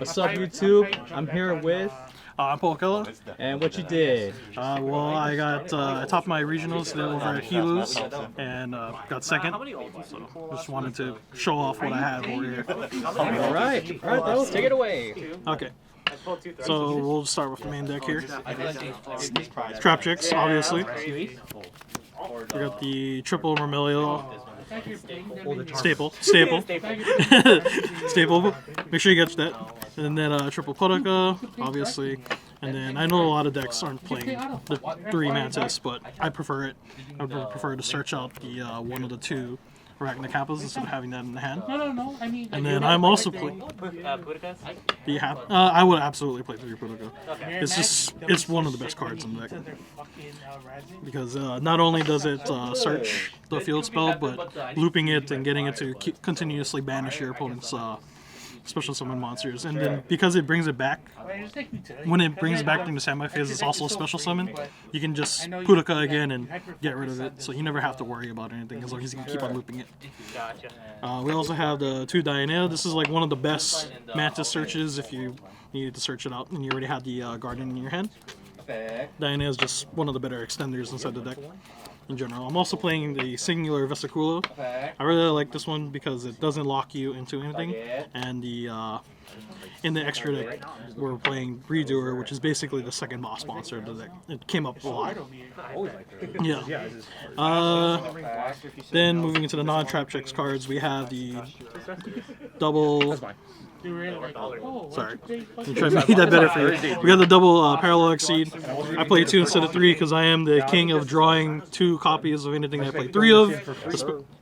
What's up, YouTube? I'm here with. I'm Pookela. And what you did? Well, I got I topped my regionals over at Hilo's and got second. So just wanted to show off what I have over here. All right, let's take it away. Okay. So we'll start with the main deck here. Traptrix, obviously. We got the triple Mermelio. Staple. Staple. Make sure you get that. And then triple Pookela, obviously. And then I know a lot of decks aren't playing the 3 Mantis, but I prefer it. I would prefer to search out the one of the 2 Arachnocappas instead of having that in the hand. No. I mean, And then I'm also playing. I would absolutely play 3 Pookela. It's one of the best cards in the deck. Because not only does it search the field spell, but looping it and getting it to continuously banish your opponent's special summon monsters. And then because it brings it back, when it brings it back during the standby phase, it's also a special summon. You can just Pookela again and get rid of it, so you never have to worry about anything as long as you can keep on looping it. We also have the 2 Diana. This is like one of the best Mantis searches if you needed to search it out and you already had the Guardian in your hand. Diana is just one of the better extenders inside the deck in general. I'm also playing the Singular Vesiculo. I really like this one because it doesn't lock you into anything, and in the extra deck we're playing Redoer, which is basically the second boss monster of the deck. It came up a lot. Yeah. Then moving into the non-Traptrix cards, we have the double. Sorry, I'm trying to make that better for you. We got the double Parallel Exceed. I play 2 instead of 3 because I am the king of drawing 2 copies of anything I play 3 of.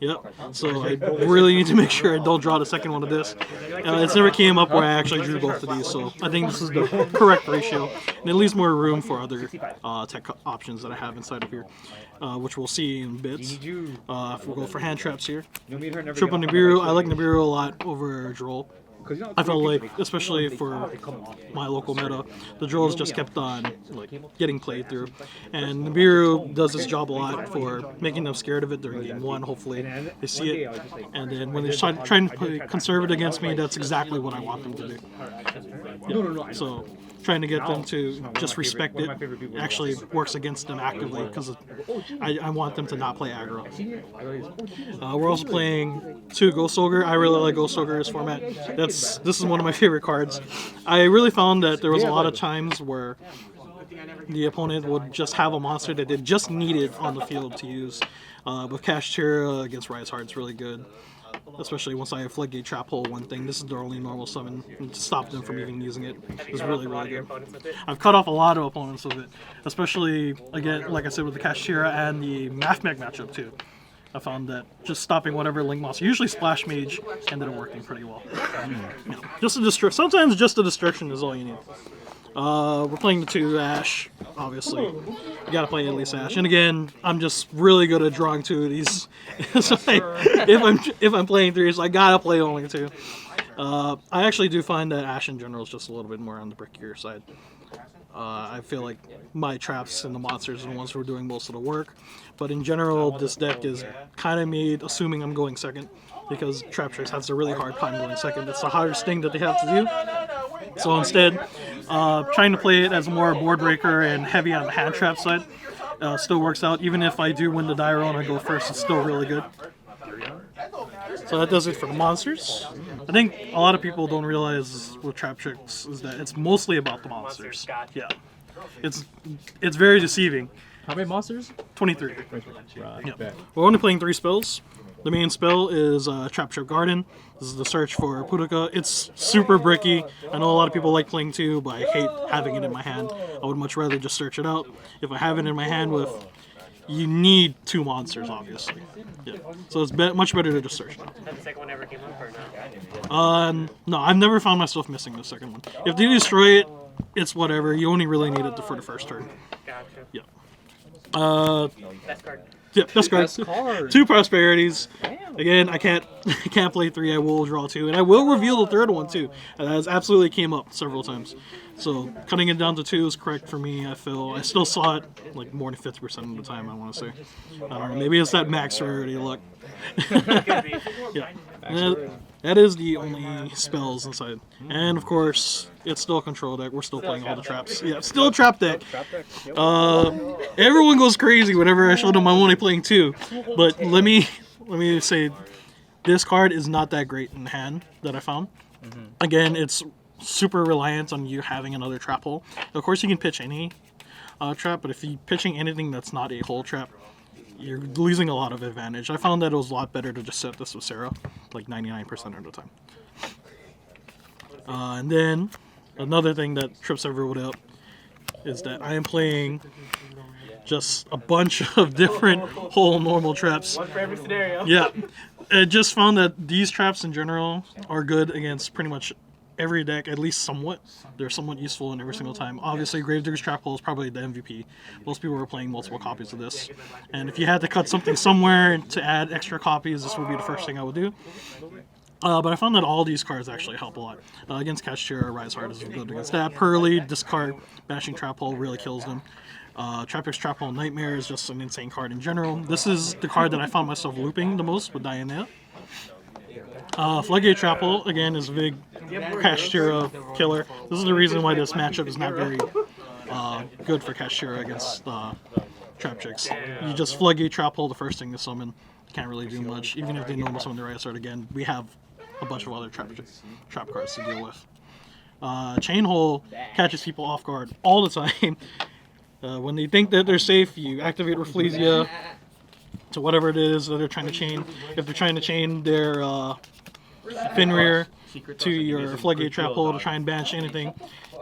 Yep. So I really need to make sure I don't draw the second one of this. It's never came up where I actually drew both of these, so I think this is the correct ratio, and it leaves more room for other tech options that I have inside of here, which we'll see in bits. If we go for hand traps here, triple Nibiru. I like Nibiru a lot over Droll. I felt like, especially for my local meta, the Drolls just kept on getting played through, and Nibiru does this job a lot for making them scared of it during game 1. Hopefully, they see it, and then when they're trying to play conservative against me, that's exactly what I want them to do. Yeah. So trying to get them to just respect it actually works against them actively because I want them to not play aggro. We're also playing 2 Ghost Ogre. I really like Ghost Ogre's format. This is one of my favorite cards. I really found that there was a lot of times where the opponent would just have a monster that they just needed on the field to use. With Kashtira against Rise Heart, it's really good. Especially once I have Floodgate Trap Hole one thing. This is the only normal summon to stop them from even using it. It's really, really good. I've cut off a lot of opponents with it. Especially, again, like I said, with the Kashtira and the Mathmech matchup too. I found that just stopping whatever Link monster, usually Splash Mage, ended up working pretty well. Yeah. Just a distraction. Sometimes just a distraction is all you need. We're playing the 2 Ash, obviously. You gotta play at least Ash. And again, I'm just really good at drawing 2 of these. So if I'm playing 3, so I gotta play only 2. I actually do find that Ash in general is just a little bit more on the brickier side. I feel like my traps and the monsters are the ones who are doing most of the work. But in general, this deck is kind of made assuming I'm going second, because Traptrix has a really hard time going second. It's the hardest thing that they have to do. So instead, trying to play it as more board breaker and heavy on the hand trap side still works out. Even if I do win the die roll and I go first, it's still really good. So that does it for the monsters. I think a lot of people don't realize with Traptrix is that it's mostly about the monsters. Yeah, it's very deceiving. How many monsters? 23. Right. Yeah. We're only playing 3 spells. The main spell is Traptrix Garden. This is the search for Pookela. It's super bricky. I know a lot of people like playing 2, but I hate having it in my hand. I would much rather just search it out. If I have it in my hand you need 2 monsters, obviously. Yeah. So it's much better to just search it out. Has the second one ever came up or no? No, I've never found myself missing the second one. If they destroy it, it's whatever. You only really need it for the first turn. Gotcha. Yeah. Best card. Yeah, best card. Best card. 2 prosperities. Damn. Again, I can't play 3. I will draw 2, and I will reveal the 3rd one too. That has absolutely came up several times. So cutting it down to 2 is correct for me. I feel I still saw it like more than 50% of the time. I want to say. I don't know. Maybe it's that max rarity luck. Could be. Yeah. That is the only spells inside. And of course, it's still a control deck. We're still playing all the traps. Yeah, still a trap deck. Everyone goes crazy whenever I show them I'm only playing 2. But let me say, this card is not that great in hand that I found. Again, it's super reliant on you having another trap hole. Of course, you can pitch any trap, but if you're pitching anything that's not a hole trap, you're losing a lot of advantage. I found that it was a lot better to just set this with Sarah, like 99% of the time. And then, another thing that trips everyone up is that I am playing just a bunch of different whole normal traps. One for every scenario. Yeah. I just found that these traps in general are good against pretty much every deck, at least somewhat. They're somewhat useful in every single time. Obviously, Gravedigger's Trap Hole is probably the MVP. Most people were playing multiple copies of this. And if you had to cut something somewhere to add extra copies, this would be the first thing I would do. But I found that all these cards actually help a lot. Against Kashtira, Rise Hard is good against that. Pearly, discard, Bashing Trap Hole really kills them. Traptrix Trap Hole Nightmare is just an insane card in general. This is the card that I found myself looping the most with Diana. Floodgate Trap Hole, again, is a big Kashtira killer. This is the reason why this matchup is not very good for Kashtira against Traptrix. You just Floodgate Trap Hole the first thing to summon. Can't really do much. Even if they normal summon the Rise Hard again, we have a bunch of other trap cards to deal with. Chain Hole catches people off guard all the time. When they think that they're safe, you activate Rafflesia to whatever it is that they're trying to chain. If they're trying to chain their Fenrir to your Floodgate Trap Hole to try and banish anything,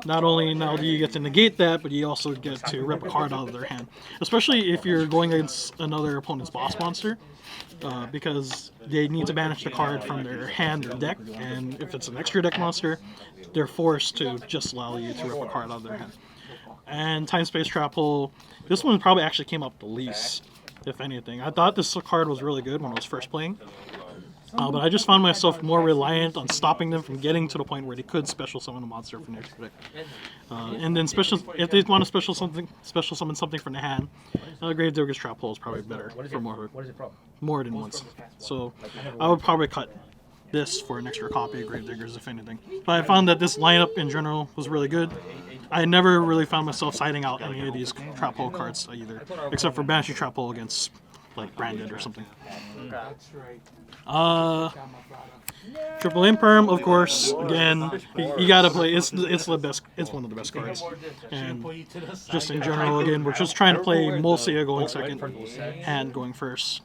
not only now do you get to negate that, but you also get to rip a card out of their hand. Especially if you're going against another opponent's boss monster, because they need to banish the card from their hand or deck, and if it's an extra deck monster, they're forced to just allow you to rip a card out of their hand. And Time Space Trap Hole, this one probably actually came up the least, if anything. I thought this card was really good when I was first playing, but I just found myself more reliant on stopping them from getting to the point where they could special summon a monster from their deck. And then if they want to special summon something from the hand, Gravedigger's Trap Hole is probably better for more than once. So I would probably cut this for an extra copy of Gravediggers, if anything. But I found that this lineup in general was really good. I never really found myself siding out any of these Trap Hole cards either, except for Banshee Trap Hole against like Branded or something. Triple Imperm, of course. Again, you gotta play. It's the best. It's one of the best cards. And just in general, again, we're just trying to play Molcia going second, and going first.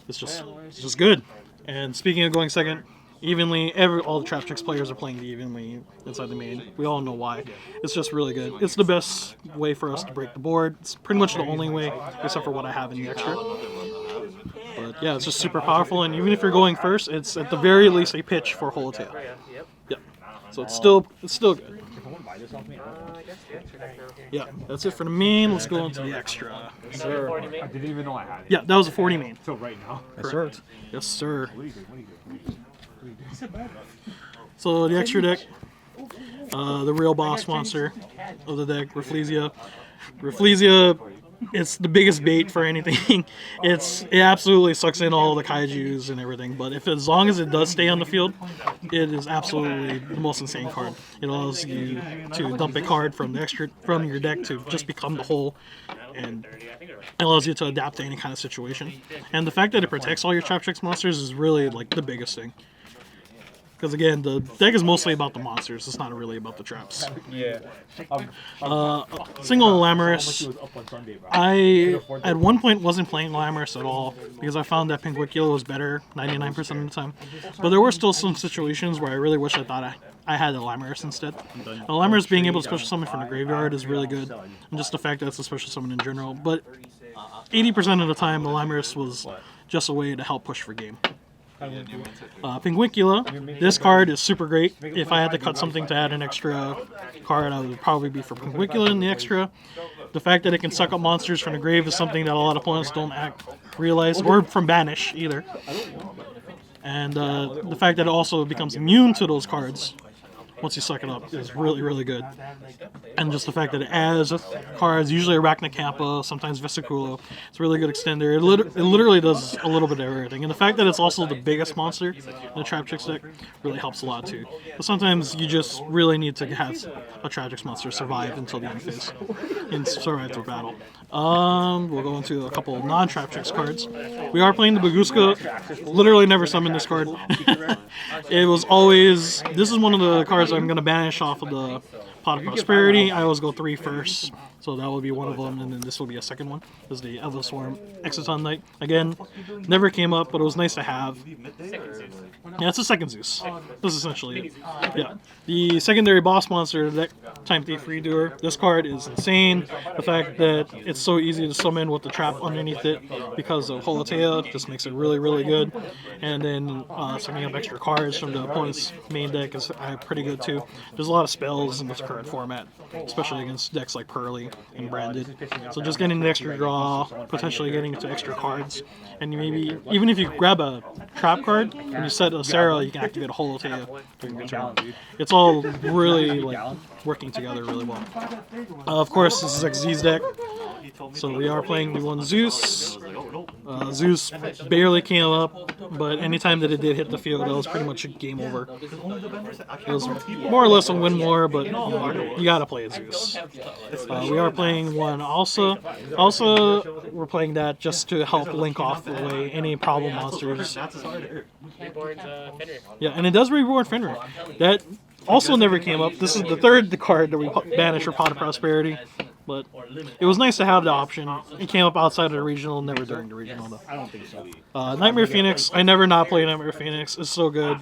It's just good. And speaking of going second, evenly, all the Traptrix players are playing the evenly inside the main. We all know why. It's just really good. It's the best way for us to break the board. It's pretty much the only way, except for what I have in the extra. But yeah, it's just super powerful, and even if you're going first, it's at the very least a pitch for Whole Tail. Yep. So it's still good. Yeah, that's it for the main. Let's go into the extra. Sir. I didn't even know I had it. Yeah, that was a 40 main. So right now. Yes, sir. Yes, sir. What are you doing? So the extra deck, the real boss monster of the deck, Rafflesia. Rafflesia, it's the biggest bait for anything. It absolutely sucks in all the kaijus and everything, but as long as it does stay on the field, it is absolutely the most insane card. It allows you to dump a card from your deck to just become the whole, and it allows you to adapt to any kind of situation. And the fact that it protects all your Traptrix monsters is really like the biggest thing. Because again, the deck is mostly about the monsters. It's not really about the traps. Yeah. Single Lamerus. I at one point wasn't playing Lamerus at all because I found that Pookela was better 99% of the time. But there were still some situations where I really wish I thought I had a Lamerus instead. Lamerus being able to special summon from the graveyard is really good, and just the fact that it's a special summon in general. But 80% of the time, the Lamerus was just a way to help push for game. Pookela, this card is super great. If I had to cut something to add an extra card, I would probably be for Pookela in the extra. The fact that it can suck up monsters from the grave is something that a lot of opponents don't realize, or from Banish either. And the fact that it also becomes immune to those cards once you suck it up, is really, really good. And just the fact that it adds cards, usually Arachnacampa, sometimes Vesiculo, it's a really good extender. It literally does a little bit of everything. And the fact that it's also the biggest monster in the Traptrix deck really helps a lot too. But sometimes you just really need to have a Traptrix monster survive until the end phase and survive through battle. We'll go into a couple of non-Traptrix cards. We are playing the Baguska. Literally never summoned this card. It was always... This is one of the cards I'm going to banish off of the Pot of Prosperity. I always go 3 first, so that will be one of them, and then this will be a second one. This is the Elderswarm Exciton Knight. Again, never came up, but it was nice to have. Yeah, it's a second Zeus. This is essentially it. Yeah. The secondary boss monster, that Time Thief Redoer. This card is insane. The fact that it's so easy to summon with the trap underneath it because of Holotea just makes it really, really good. And then summing up extra cards from the opponent's main deck is pretty good too. There's a lot of spells in this current format, especially against decks like Pearly and Branded. So just getting the extra draw, potentially getting into extra cards, and maybe even if you grab a trap card and you set a Sarah, you can activate a Holotea during your turn. It's all really like working together really well. Of course, this is XZ's deck, so we are playing the one Zeus. Zeus barely came up, but anytime that it did hit the field, that was pretty much a game over. It was more or less a win more, but you gotta play a Zeus. We are playing one also. We're playing that just to help link off away any problem monsters. Yeah, and it does reborn Fenrir. That also never came up. This is the third card that we banished for Pot of Prosperity. But it was nice to have the option. It came up outside of the regional, never during the regional though. I don't think so. Nightmare Phoenix. I never not play Nightmare Phoenix. It's so good.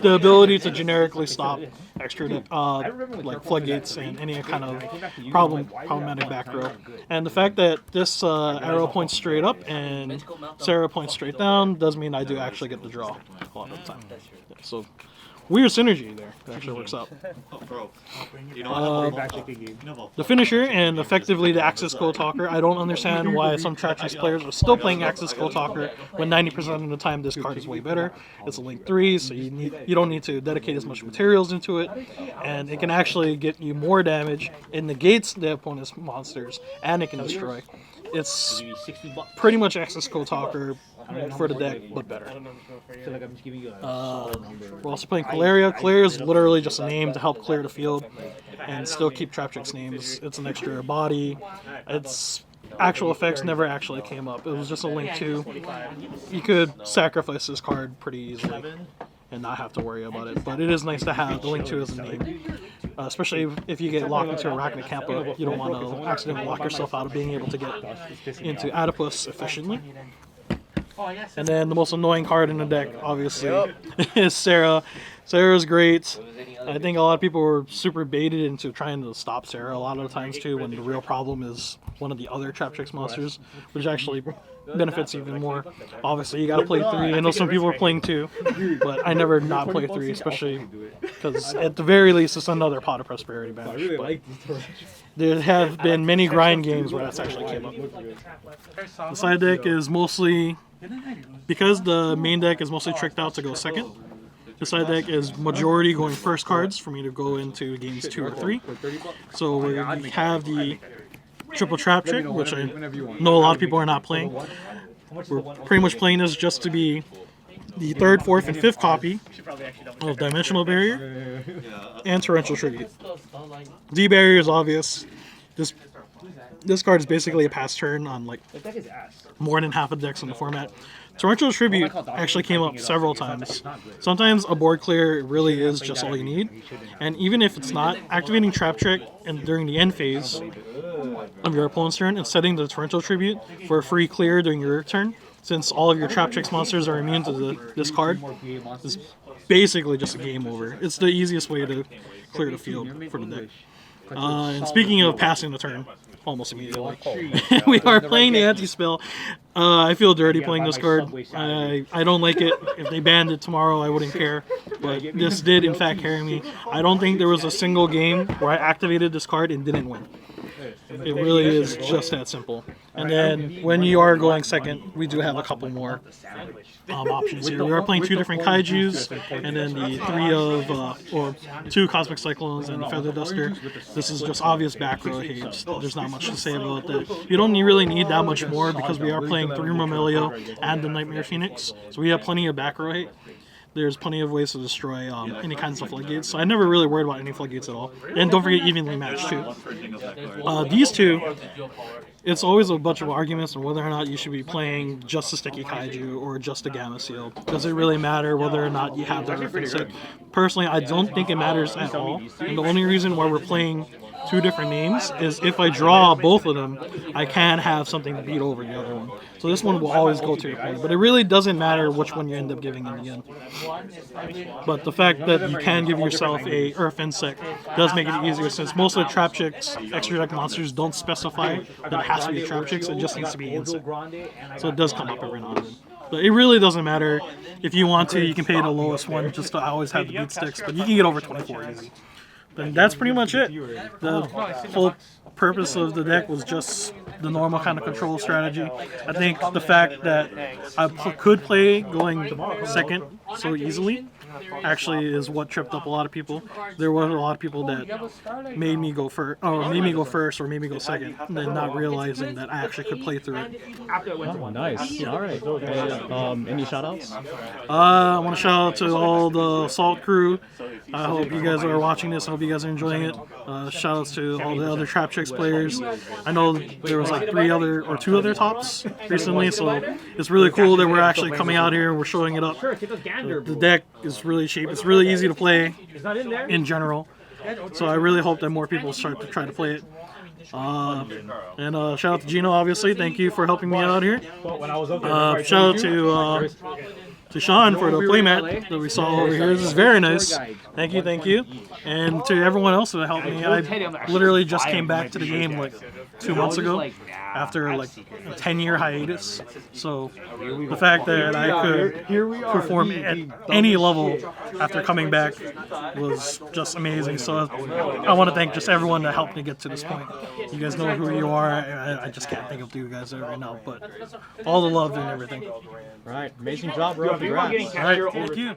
The ability to generically stop extra like floodgates and any kind of problematic back row. And the fact that this arrow points straight up and Sarah points straight down does mean I do actually get the draw a lot of the time. Yeah, so weird synergy there. It actually works out. The finisher and effectively the Axis Code Talker. I don't understand why some Traptrix players are still playing Axis Code Talker when 90% of the time this card is way better. It's a Link 3, so you don't need to dedicate as much materials into it, and it can actually get you more damage. It negates the opponent's monsters, and it can destroy. It's pretty much Axis Code Talker for the deck, but better. We're also playing Caleria. Caleria is literally just a name to help clear the field and still keep Traptrix names. It's an extra body. Its actual effects never actually came up. It was just a Link 2. You could sacrifice this card pretty easily and not have to worry about it, but it is nice to have the Link 2 as a name. Especially if you get locked into Arachnacampa, you don't want to accidentally lock yourself out of being able to get into Adipus efficiently. And then the most annoying card in the deck, obviously, is Sarah. Sarah's great. I think a lot of people were super baited into trying to stop Sarah a lot of the times too, when the real problem is one of the other Traptrix monsters, which actually benefits even more. Obviously, you gotta play 3. I know some people are playing 2, but I never not play 3, especially because at the very least it's another Pot of Prosperity banish. But there have been many grind games where that's actually came up. The side deck is mostly, because the main deck is mostly tricked out to go second, the side deck is majority going first cards for me to go into games 2 or 3. So we have the Triple Traptrix, which I know a lot of people are not playing. We're pretty much playing this just to be the 3rd, 4th, and 5th copy of Dimensional Barrier and Torrential Tribute. D-Barrier is obvious. This card is basically a pass turn on like more than half of the decks in the format. Torrential Tribute actually came up several times. Sometimes a board clear really is just all you need. And even if it's not, activating Traptrix and during the end phase of your opponent's turn and setting the Torrential Tribute for a free clear during your turn, since all of your Traptrix monsters are immune to this card, is basically just a game over. It's the easiest way to clear the field for the deck. And speaking of passing the turn, almost immediately, we are playing the anti-spell. I feel dirty playing this card. I don't like it. If they banned it tomorrow, I wouldn't care. But this did, in fact, carry me. I don't think there was a single game where I activated this card and didn't win. It really is just that simple. And then when you are going second, we do have a couple more options here. We are playing 2 different kaijus, and then the 3 of, or 2 Cosmic Cyclones and the Feather Duster. This is just obvious back row hate. There's not much to say about that. You don't really need that much more because we are playing 3 Romelio and the Nightmare Phoenix, so we have plenty of back row hate. There's plenty of ways to destroy any kinds of floodgates, so I never really worried about any floodgates at all. And don't forget evenly matched too. These 2, it's always a bunch of arguments on whether or not you should be playing just a sticky kaiju or just a gamma seal. Does it really matter whether or not you have the reference set? Personally, I don't think it matters at all. And the only reason why we're playing 2 different names is if I draw both of them, I can have something to beat over the other one. So this one will always go to your opponent, but it really doesn't matter which one you end up giving in the end. But the fact that you can give yourself a Earth Insect does make it easier, since most of the Traptrix extra deck monsters don't specify that it has to be Traptrix, it just needs to be Insect. So it does come up every now and then. But it really doesn't matter. If you want to, you can pay the lowest one just to always have the beat sticks, but you can get over 24 easy. And that's pretty much it. The whole purpose of the deck was just the normal kind of control strategy. I think the fact that I could play going second so easily actually is what tripped up a lot of people. There were a lot of people that made me go first, or made me go second, and then not realizing that I actually could play through it. Oh, nice. All right. Any shoutouts? I want to shout out to all the Salt crew. I hope you guys are watching this. I hope you guys are enjoying it. Shout outs to all the other Traptrix players. I know there was like 2 other tops recently, so it's really cool that we're actually coming out here and we're showing it up. The deck is really cheap. It's really easy to play in general. So I really hope that more people start to try to play it. And shout out to Gino, obviously. Thank you for helping me out here. Shout out to Sean for the playmat that we saw over here. This is very nice. Thank you, thank you. And to everyone else that helped me. I literally just came back to the game like 2 months ago after like a 10-year hiatus. So the fact that I could perform at any level after coming back was just amazing. So I want to thank just everyone that helped me get to this point. You guys know who you are. I just can't think of you guys right now, but all the love and everything. Right. Amazing job, bro. Congrats. All right, thank you.